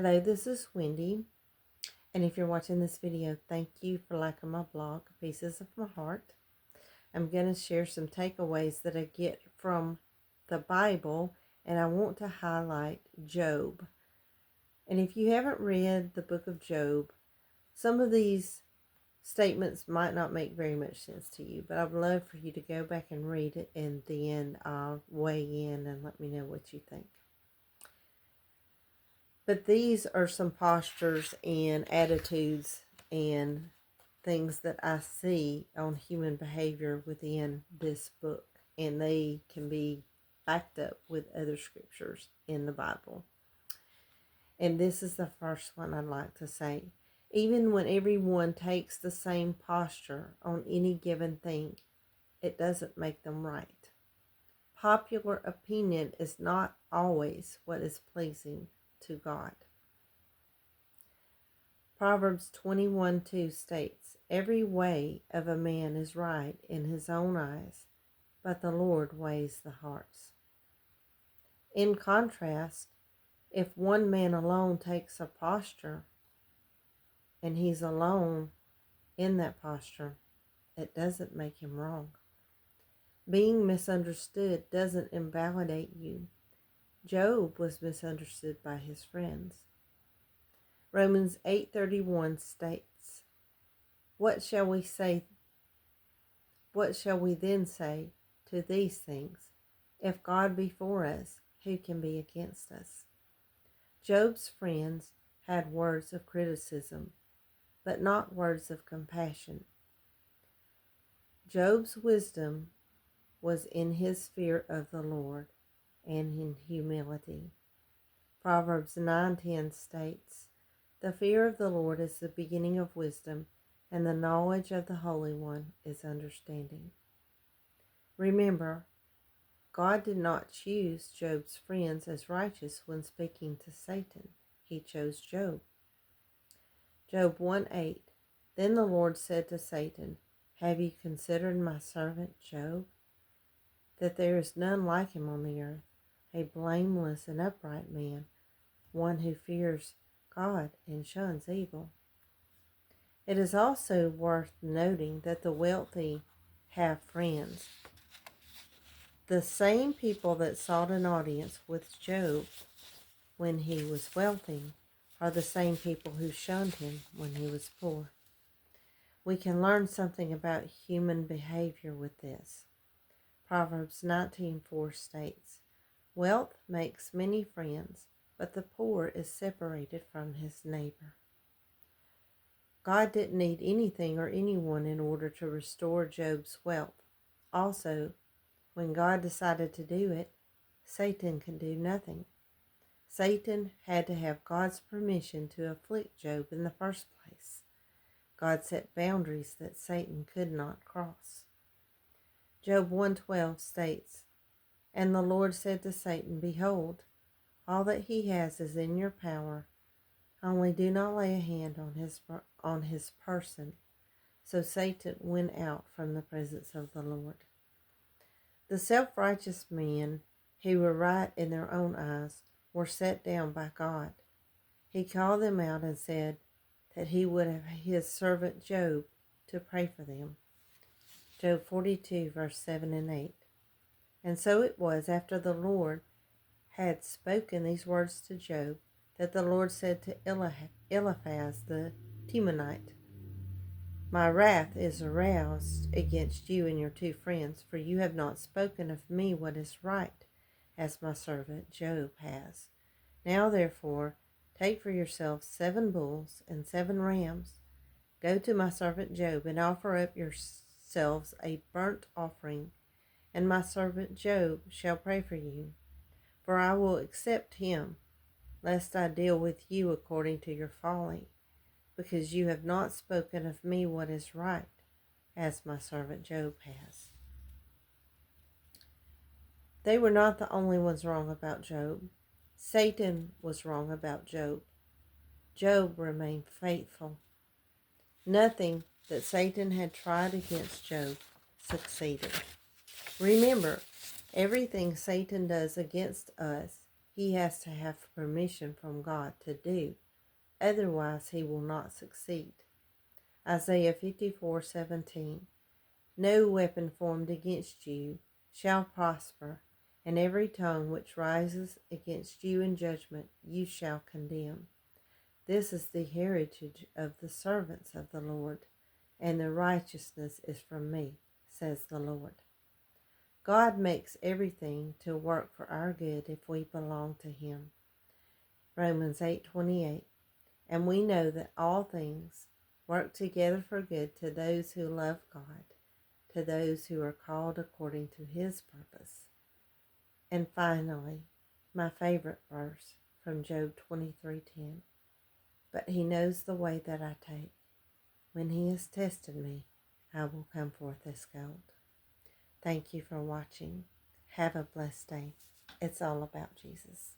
Hello, this is Wendy, and if you're watching this video, thank you for liking my blog, Pieces of My Heart. I'm going to share some takeaways that I get from the Bible, and I want to highlight Job. And if you haven't read the book of Job, some of these statements might not make very much sense to you, but I'd love for you to go back and read it, and then weigh in and let me know what you think. But these are some postures and attitudes and things that I see on human behavior within this book. And they can be backed up with other scriptures in the Bible. And this is the first one I'd like to say. Even when everyone takes the same posture on any given thing, it doesn't make them right. Popular opinion is not always what is pleasing to God. Proverbs 21:2 states, "Every way of a man is right in his own eyes, but the Lord weighs the hearts." In contrast, if one man alone takes a posture and he's alone in that posture, it doesn't make him wrong. Being misunderstood doesn't invalidate you. Job was misunderstood by his friends. Romans 8:31 states, What shall we then say to these things? If God be for us, who can be against us? Job's friends had words of criticism, but not words of compassion. Job's wisdom was in his fear of the Lord and in humility. Proverbs 9:10 states, "The fear of the Lord is the beginning of wisdom, and the knowledge of the Holy One is understanding." Remember, God did not choose Job's friends as righteous when speaking to Satan. He chose Job. Job 1:8. Then the Lord said to Satan, "Have you considered my servant Job? That there is none like him on the earth, a blameless and upright man, one who fears God and shuns evil." It is also worth noting that the wealthy have friends. The same people that sought an audience with Job when he was wealthy are the same people who shunned him when he was poor. We can learn something about human behavior with this. Proverbs 19:4 states, "Wealth makes many friends, but the poor is separated from his neighbor." God didn't need anything or anyone in order to restore Job's wealth. Also, when God decided to do it, Satan could do nothing. Satan had to have God's permission to afflict Job in the first place. God set boundaries that Satan could not cross. Job 1:12 states, "And the Lord said to Satan, Behold, all that he has is in your power, only do not lay a hand on his person." So Satan went out from the presence of the Lord. The self-righteous men who were right in their own eyes were set down by God. He called them out and said that he would have his servant Job to pray for them. Job 42, verse 7 and 8. And so it was after the Lord had spoken these words to Job that the Lord said to Eliphaz the Temanite, "My wrath is aroused against you and your two friends, for you have not spoken of me what is right, as my servant Job has. Now therefore, take for yourselves 7 bulls and 7 rams. Go to my servant Job and offer up yourselves a burnt offering, and my servant Job shall pray for you. For I will accept him, lest I deal with you according to your folly, because you have not spoken of me what is right, as my servant Job has." They were not the only ones wrong about Job. Satan was wrong about Job. Job remained faithful. Nothing that Satan had tried against Job succeeded. Remember, everything Satan does against us, he has to have permission from God to do, otherwise he will not succeed. Isaiah 54:17. No weapon formed against you shall prosper, and every tongue which rises against you in judgment you shall condemn. This is the heritage of the servants of the Lord, and their righteousness is from me, says the Lord. God makes everything to work for our good if we belong to him. Romans 8:28. And we know that all things work together for good to those who love God, to those who are called according to his purpose. And finally, my favorite verse from Job 23:10. But he knows the way that I take. When he has tested me, I will come forth as gold. Thank you for watching. Have a blessed day. It's all about Jesus.